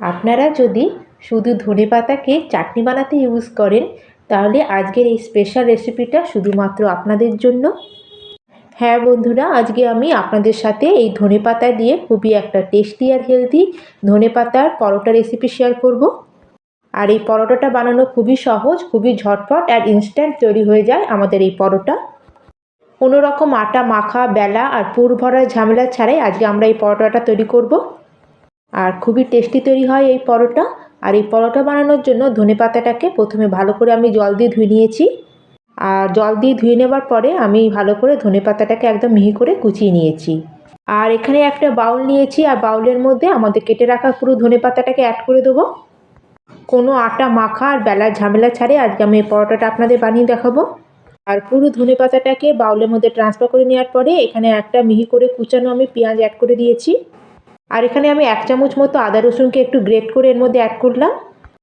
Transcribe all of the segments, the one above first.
আপনারা যদি শুধু ধনেপাতাকে চাটনি বানাতে ইউজ করেন তাহলে আজকের এই স্পেশাল রেসিপিটা শুধুমাত্র আপনাদের জন্য। হ্যাঁ বন্ধুরা, আজকে আমি আপনাদের সাথে এই ধনেপাতা দিয়ে খুবই একটা টেস্টি আর হেলদি ধনেপাতার পরোটা রেসিপি শেয়ার করব। আর এই পরোটাটা বানানো খুবই সহজ, খুবই ঝটপট আর ইনস্ট্যান্ট তৈরি হয়ে যায় আমাদের এই পরোটা। কোনো রকম আটা মাখা, বেলা আর পুর ভরার ঝামেলা ছাড়াই আজকে আমরা এই পরোটাটা তৈরি করব। আর খুবই টেস্টি তৈরি হয় এই পরোটা। আর এই পরোটা বানানোর জন্য ধনেপাতাটাকে প্রথমে ভালো করে আমি জল দিয়ে ধুয়ে নিয়েছি। আর জল দিয়ে ধুয়ে নেবার পরে আমি ভালো করে ধনেপাতাটাকে একদম মিহি করে কুচিয়ে নিয়েছি। আর এখানে একটা বাউল নিয়েছি, আর বাউলের মধ্যে আমাদের কেটে রাখা পুরো ধনেপাতাটাকে অ্যাড করে দেবো। কোনো আটা মাখা আর বেলার ঝামেলা ছাড়াই আজকে আমি এই পরোটাটা আপনাদের বানিয়ে দেখাবো। আর পুরো ধনেপাতাটাকে বাউলের মধ্যে ট্রান্সফার করে নেওয়ার পরে এখানে একটা মিহি করে কুচানো আমি পেঁয়াজ অ্যাড করে দিয়েছি। আর এখানে আমি 1 চামচ মতো আদা রসুনকে একটু গ্রেট করে এর মধ্যে অ্যাড করলাম।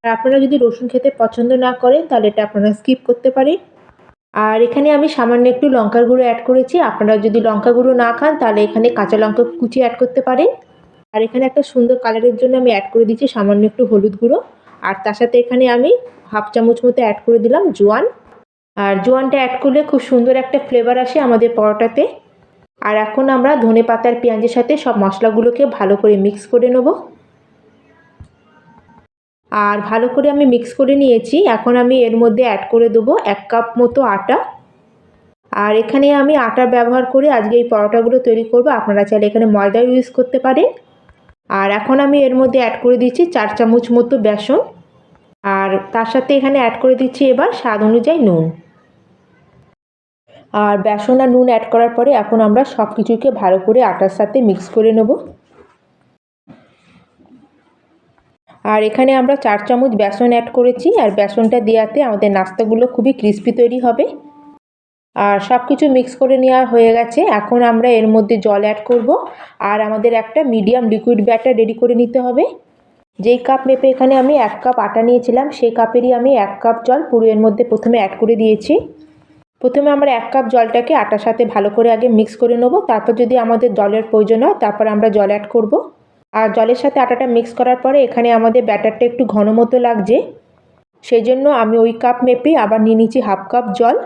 আর আপনারা যদি রসুন খেতে পছন্দ না করেন তাহলে এটা আপনারা স্কিপ করতে পারেন। আর এখানে আমি সামান্য একটু লঙ্কার গুঁড়ো অ্যাড করেছি। আপনারা যদি লঙ্কা গুঁড়ো না খান তাহলে এখানে কাঁচা লঙ্কা কুচি অ্যাড করতে পারেন। আর এখানে একটা সুন্দর কালারের জন্য আমি অ্যাড করে দিচ্ছি সামান্য একটু হলুদ গুঁড়ো। আর তার সাথে এখানে আমি 1/2 চামচ মতো অ্যাড করে দিলাম জোয়ান। আর জোয়ানটা অ্যাড করলে খুব সুন্দর একটা ফ্লেভার আসে আমাদের পরোটাতে। আর এখন আমরা ধনেপাতা আর পেঁয়াজের সাথে সব মশলাগুলোকে ভালো করে মিক্স করে নেব। আর ভালো করে আমি মিক্স করে নিয়েছি। এখন আমি এর মধ্যে অ্যাড করে দেবো 1 কাপ মতো আটা। আর এখানে আমি আটা ব্যবহার করে আজকে এই পরোটাগুলো তৈরি করব। আপনারা চাইলে এখানে ময়দা ইউজ করতে পারেন। আর এখন আমি এর মধ্যে অ্যাড করে দিচ্ছি 4 চামচ মতো বেসন। আর তার সাথে এখানে অ্যাড করে দিচ্ছি এবার স্বাদ অনুযায়ী নুন। আর বেসন আর নুন অ্যাড করার পরে এখন আমরা সব কিছুকে ভালো করে আটার সাথে মিক্স করে নেব। আর এখানে আমরা 4 চামচ বেসন অ্যাড করেছি। আর বেসনটা দেওয়াতে আমাদের নাস্তাগুলো খুবই ক্রিস্পি তৈরি হবে। আর সব কিছু মিক্স করে নেওয়া হয়ে গেছে। এখন আমরা এর মধ্যে জল অ্যাড করব। আর আমাদের একটা মিডিয়াম লিকুইড ব্যাটার রেডি করে নিতে হবে। যেই কাপ মেপে এখানে আমি 1 কাপ আটা নিয়েছিলাম সেই কাপেরই আমি 1 কাপ জল পুরো এর মধ্যে প্রথমে অ্যাড করে দিয়েছি। প্রথমে আমরা 1 কাপ জলটাকে আটার সাথে ভালো করে আগে মিক্স করে নেব। তারপর যদি আমাদের জলের প্রয়োজন হয় তারপর আমরা জল অ্যাড করব। আর জলের সাথে আটাটা মিক্স করার পরে এখানে আমাদের ব্যাটারটা একটু ঘন মতো লাগছে, সেই জন্য আমি ওই কাপ মেপে আবার নিয়ে নিচ্ছি 1/2 কাপ জল।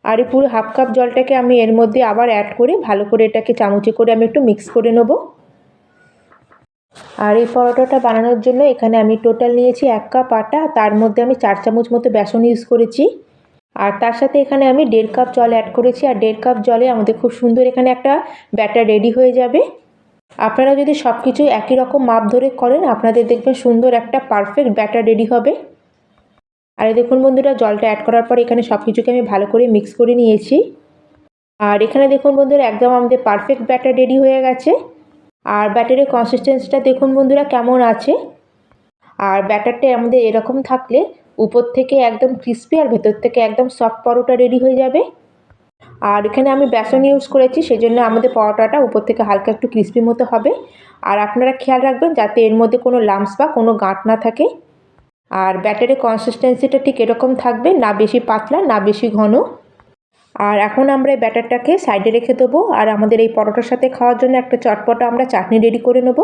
আর এই পুরো 1/2 কাপ জলটাকে আমি এর মধ্যে আবার অ্যাড করে ভালো করে এটাকে চামচে করে আমি একটু মিক্স করে নেব। আর এই পরোটাটা বানানোর জন্য এখানে আমি টোটাল নিয়েছি 1 কাপ আটা, তার মধ্যে আমি 4 চামচ মতো বেসন ইউজ করেছি। আর তার সাথে এখানে আমি 1.5 কাপ জল অ্যাড করেছি। আর 1.5 কাপ জলে আমাদের খুব সুন্দর এখানে একটা ব্যাটার রেডি হয়ে যাবে। আপনারা যদি সব কিছু একই রকম মাপ ধরে করেন আপনাদের দেখবেন সুন্দর একটা পারফেক্ট ব্যাটার রেডি হবে। আর দেখুন বন্ধুরা, জলটা অ্যাড করার পর এখানে সব কিছুকে আমি ভালো করে মিক্স করে নিয়েছি। আর এখানে দেখুন বন্ধুরা, একদম আমাদের পারফেক্ট ব্যাটার রেডি হয়ে গেছে। আর ব্যাটারের কনসিস্টেন্সিটা দেখুন বন্ধুরা কেমন আছে। আর ব্যাটারটা আমাদের এরকম থাকলে উপর থেকে একদম ক্রিস্পি আর ভেতর থেকে একদম সফট পরোটা রেডি হয়ে যাবে। আর এখানে আমি বেসন ইউজ করেছি, সেজন্য আমাদের পরোটাটা উপর থেকে হালকা একটু ক্রিস্পি মতো হবে। আর আপনারা খেয়াল রাখবেন যাতে এর মধ্যে কোনো লাম্পস বা কোনো গাঁট না থাকে। আর ব্যাটারের কনসিস্টেন্সিটা ঠিক এরকম থাকবে, না বেশি পাতলা না বেশি ঘন। আর এখন আমরা এই ব্যাটারটাকে সাইডে রেখে দেবো। আর আমাদের এই পরোটার সাথে খাওয়ার জন্য একটা চটপটা আমরা চাটনি রেডি করে নেব।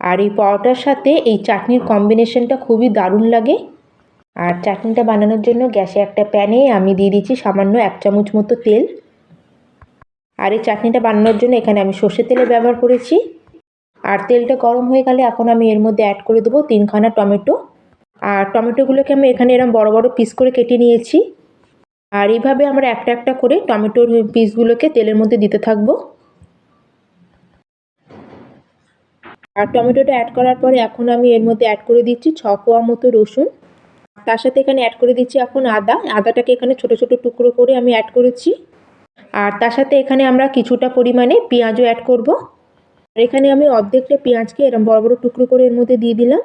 আর এই পরোটার সাথে এই চাটনির কম্বিনেশনটা খুবই দারুণ লাগে। আর চাটনিটা বানানোর জন্য গ্যাসে একটা প্যানে আমি দিয়ে দিচ্ছি সামান্য 1 চামচ মতো তেল। আর এই চাটনিটা বানানোর জন্য এখানে আমি সর্ষের তেলের ব্যবহার করেছি। আর তেলটা গরম হয়ে গেলে এখন আমি এর মধ্যে অ্যাড করে দেবো 3খানা টমেটো। আর টমেটোগুলোকে আমি এখানে এরকম বড় বড় পিস করে কেটে নিয়েছি। আর এইভাবে আমরা একটা একটা করে টমেটোর পিসগুলোকে তেলের মধ্যে দিতে থাকবো। আর টমেটোটা অ্যাড করার পরে এখন আমি এর মধ্যে অ্যাড করে দিচ্ছি 6 কোয়া মতো রসুন। তার সাথে এখানে অ্যাড করে দিচ্ছি এখন আদাটাকে এখানে ছোট ছোট টুকরো করে আমি অ্যাড করেছি। আর তার সাথে এখানে আমরা কিছুটা পরিমাণে পেঁয়াজও অ্যাড করব। আর এখানে আমি অর্ধেকটা পেঁয়াজকে এরকম বড় বড় টুকরো করে এর মধ্যে দিয়ে দিলাম।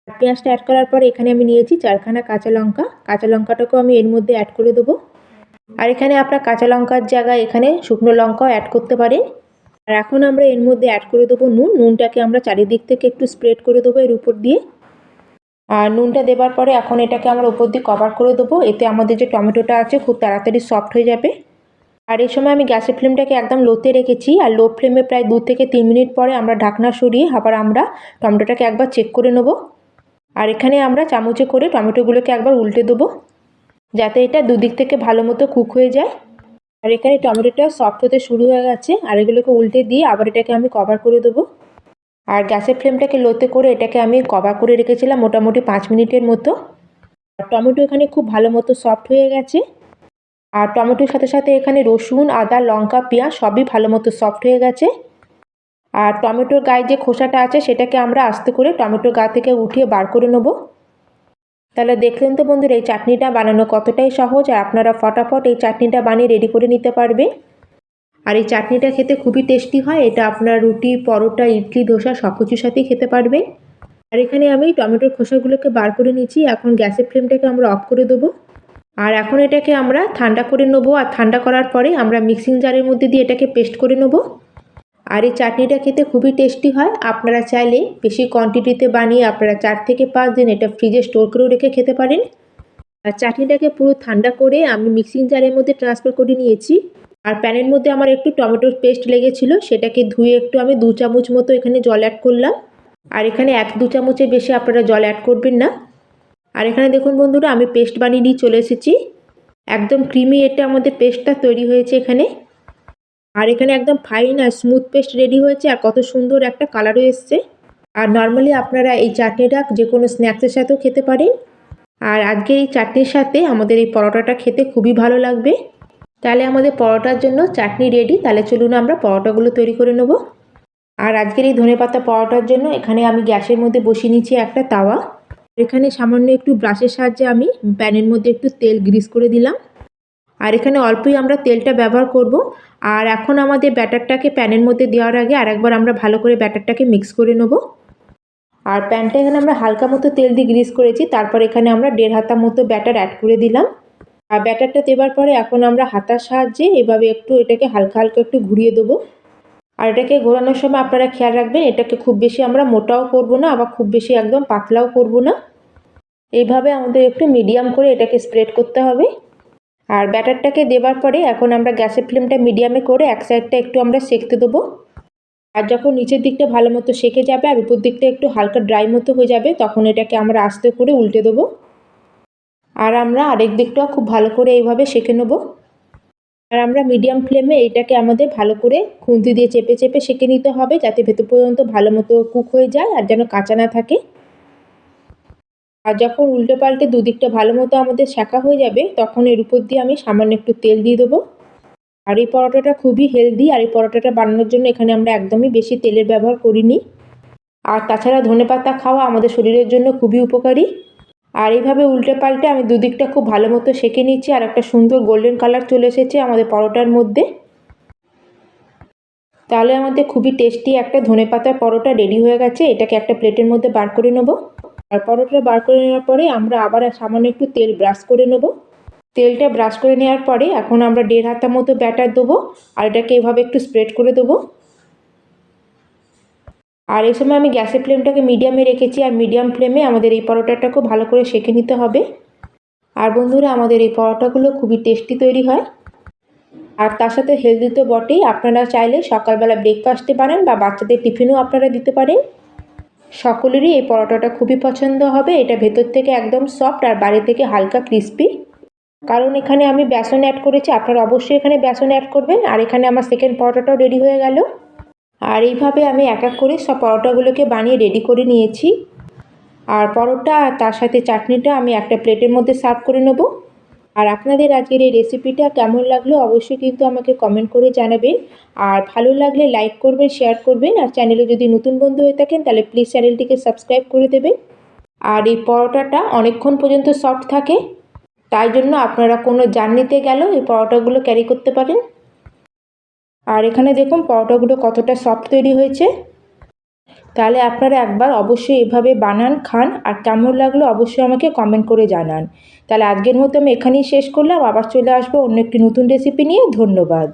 পেঁয়াজটা অ্যাড করার পরে এখানে আমি নিয়েছি 4খানা কাঁচা লঙ্কা। কাঁচা লঙ্কাটাকেও আমি এর মধ্যে অ্যাড করে দেবো। আর এখানে আপনার কাঁচা লঙ্কার জায়গায় এখানে শুকনো লঙ্কাও অ্যাড করতে পারেন। আর এখন আমরা এর মধ্যে অ্যাড করে দেবো নুন। নুনটাকে আমরা চারিদিক থেকে একটু স্প্রেড করে দেবো এর উপর দিয়ে। আর নুনটা দেবার পরে এখন এটাকে আমরা উপর দিয়ে কভার করে দেবো, এতে আমাদের যে টমেটোটা আছে খুব তাড়াতাড়ি সফট হয়ে যাবে। আর এই সময় আমি গ্যাসের ফ্লেমটাকে একদম লোতে রেখেছি, আর লো ফ্লেমে প্রায় 2 থেকে 3 মিনিট পরে আমরা ঢাকনা সরিয়ে আবার আমরা টমেটোটাকে একবার চেক করে নেব। আর এখানে আমরা চামচে করে টমেটোগুলোকে একবার উল্টে দেবো, যাতে এটা দুদিক থেকে ভালো মতো কুক হয়ে যায়। আর এখানে টমেটোটা সফট হতে শুরু হয়ে গেছে, আর এগুলোকে উল্টে দিয়ে আবার এটাকে আমি কভার করে দেবো। আর গ্যাসের ফ্লেমটাকে লোতে করে এটাকে আমি কভার করে রেখেছিলাম মোটামুটি 5 মিনিটের মতো। আর টমেটো এখানে খুব ভালো মতো সফট হয়ে গেছে। আর টমেটোর সাথে সাথে এখানে রসুন, আদা, লঙ্কা, পেঁয়াজ সবই ভালো মতো সফট হয়ে গেছে। আর টমেটোর গায়ে যে খোসাটা আছে সেটাকে আমরা আস্তে করে টমেটোর গা থেকে উঠিয়ে বার করে নেব। তাহলে দেখলেন তো বন্ধুরা এই চাটনিটা বানানো কতটাই সহজ, আর আপনারা ফটাফট এই চাটনিটা বানিয়ে রেডি করে নিতে পারবেন। আর এই চাটনিটা খেতে খুবই টেস্টি হয়, এটা আপনার রুটি, পরোটা, ইডলি, ধোসা সব কিছুর সাথেই খেতে পারবেন। আর এখানে আমি টমেটোর খোসাগুলোকে বার করে নিচ্ছি। এখন গ্যাসের ফ্লেমটাকে আমরা অফ করে দেবো। আর এখন এটাকে আমরা ঠান্ডা করে নেবো, আর ঠান্ডা করার পরে আমরা মিক্সিং জারের মধ্যে দিয়ে এটাকে পেস্ট করে নেবো। আর এই চাটনিটা খেতে খুবই টেস্টি হয়। আপনারা চাইলে বেশি কোয়ান্টিটিতে বানিয়ে আপনারা 4 থেকে 5 দিন এটা ফ্রিজে স্টোর করেও রেখে খেতে পারেন। আর চাটনিটাকে পুরো ঠান্ডা করে আমি মিক্সিং জারের মধ্যে ট্রান্সফার করে নিয়েছি। আর প্যানের মধ্যে আমার একটু টমেটোর পেস্ট লেগেছিলো, সেটাকে ধুয়ে একটু আমি 2 চামচ মতো এখানে জল অ্যাড করলাম। আর এখানে 1-2 চামচের বেশি আপনারা জল অ্যাড করবেন না। আর এখানে দেখুন বন্ধুরা আমি পেস্ট বানিয়ে নিয়ে চলে এসেছি। একদম ক্রিমি এটা আমাদের পেস্টটা তৈরি হয়েছে এখানে। আর এখানে একদম ফাইন আর স্মুথ পেস্ট রেডি হয়েছে, আর কত সুন্দর একটা কালারও এসছে। আর নর্মালি আপনারা এই চাটনিটা যে কোনো স্ন্যাক্সের সাথেও খেতে পারেন। আর আজকের এই চাটনির সাথে আমাদের এই পরোটাটা খেতে খুবই ভালো লাগবে। তাহলে আমাদের পরোটার জন্য চাটনি রেডি। তাহলে চলুন আমরা পরোটাগুলো তৈরি করে নেব। আর আজকের এই ধনেপাতা পরোটার জন্য এখানে আমি গ্যাসের মধ্যে বসিয়ে নিচ্ছি একটা তাওয়া। এখানে সামান্য একটু ব্রাশের সাহায্যে আমি প্যানের মধ্যে একটু তেল গ্রিস করে দিলাম। আর এখানে অল্পই আমরা তেলটা ব্যবহার করব। আর এখন আমাদের ব্যাটারটাকে প্যানের মধ্যে দেওয়ার আগে আরেকবার আমরা ভালো করে ব্যাটারটাকে মিক্স করে নেব। আর প্যানটা এখানে আমরা হালকা মতো তেল দিয়ে গ্রিস করেছি, তারপর এখানে আমরা 1.5 হাতা মতো ব্যাটার অ্যাড করে দিলাম। আর ব্যাটারটা দেওয়ার পরে এখন আমরা হাতার সাহায্যে এভাবে একটু এটাকে হালকা হালকা একটু ঘুরিয়ে দেবো। আর এটাকে ঘোরানোর সময় আপনারা খেয়াল রাখবেন এটাকে খুব বেশি আমরা মোটাও করব না, আবার খুব বেশি একদম পাতলাও করব না। এইভাবে আমাদের একটু মিডিয়াম করে এটাকে স্প্রেড করতে হবে। আর ব্যাটারটাকে দেওয়ার পরে এখন আমরা গ্যাসের ফ্লেমটা মিডিয়ামে করে এক সাইডটা একটু আমরা সেঁকতে দেবো। আর যখন নিচের দিকটা ভালো মতো সেঁকে যাবে আর উপর দিকটা একটু হালকা ড্রাই মতো হয়ে যাবে, তখন এটাকে আমরা আস্তে করে উল্টে দেবো। আর আমরা আরেক দিকটাও খুব ভালো করে এইভাবে সেঁকে নেবো। আর আমরা মিডিয়াম ফ্লেমে এটাকে আমাদের ভালো করে খুন্তি দিয়ে চেপে চেপে সেঁকে নিতে হবে, যাতে ভেতর পর্যন্ত ভালো মতো কুক হয়ে যায় আর যেন কাঁচা না থাকে। আর যখন উল্টে পাল্টে দুদিকটা ভালো মতো আমাদের সেঁকা হয়ে যাবে, তখন এর উপর দিয়ে আমি সামান্য একটু তেল দিয়ে দেবো। আর এই পরোটাটা খুবই হেলদি, আর এই পরোটাটা বানানোর জন্য এখানে আমরা একদমই বেশি তেলের ব্যবহার করিনি। আর তাছাড়া ধনেপাতা খাওয়া আমাদের শরীরের জন্য খুবই উপকারী। আর এইভাবে উল্টে পাল্টে আমি দুদিকটা খুব ভালো মতো সেঁকে নিচ্ছি, আর একটা সুন্দর গোল্ডেন কালার চলে এসেছে আমাদের পরোটার মধ্যে। তাহলে আমাদের খুবই টেস্টি একটা ধনেপাতার পরোটা রেডি হয়ে গেছে। এটাকে একটা প্লেটের মধ্যে বার করে নেব। আর পরোটা বার করে নেওয়ার পরে আমরা আবার সামান্য একটু তেল ব্রাশ করে নেব। তেলটা ব্রাশ করে নেওয়ার পরে এখন আমরা 1.5 হাতা মতো ব্যাটার দেবো, আর এটাকে এভাবে একটু স্প্রেড করে দেবো। আর এই সময় আমি গ্যাসের ফ্লেমটাকে মিডিয়ামে রেখেছি, আর মিডিয়াম ফ্লেমে আমাদের এই পরোটাটাকেও ভালো করে সেঁকে নিতে হবে। আর বন্ধুরা আমাদের এই পরোটাগুলো খুবই টেস্টি তৈরি হয়, আর তার সাথে হেলদি তো বটেই। আপনারা চাইলে সকালবেলা ব্রেকফাস্টে বানান বা বাচ্চাদের টিফিনেও আপনারা দিতে পারেন। সকলেরই এই পরোটাটা খুবই পছন্দ হবে। এটা ভেতর থেকে একদম সফট আর বাইরে থেকে হালকা ক্রিস্পি, কারণ এখানে আমি বেসন অ্যাড করেছি। আপনারা অবশ্যই এখানে বেসন অ্যাড করবেন। আর এখানে আমার সেকেন্ড পরোটাটাও রেডি হয়ে গেল। আর এইভাবে আমি এক এক করে সব পরোটাগুলোকে বানিয়ে রেডি করে নিয়েছি। আর পরোটা আর তার সাথে চাটনিটা আমি একটা প্লেটের মধ্যে সার্ভ করে নেব। আর আপনাদের আজকের এই রেসিপিটা কেমন লাগলো অবশ্যই কিন্তু আমাকে কমেন্ট করে জানাবেন। আর ভালো লাগলে লাইক করবেন, শেয়ার করবেন। আর চ্যানেলে যদি নতুন বন্ধু হয়ে থাকেন তাহলে প্লিজ চ্যানেলটিকে সাবস্ক্রাইব করে দেবেন। আর এই পরোটাটা অনেকক্ষণ পর্যন্ত সফট থাকে, তাই জন্য আপনারা কোনো জার্নিতে গেলেও এই পরোটাগুলো ক্যারি করতে পারেন। আর এখানে দেখুন পরোটাগুলো কতটা সফট তৈরি হয়েছে। তাহলে আপনারা একবার অবশ্যই এভাবে বানান, খান, আর কেমন লাগলো অবশ্যই আমাকে কমেন্ট করে জানান। তাহলে আজকের মতো আমি এখানেই শেষ করলাম। আবার চলে আসবো অন্য একটি নতুন রেসিপি নিয়ে। ধন্যবাদ।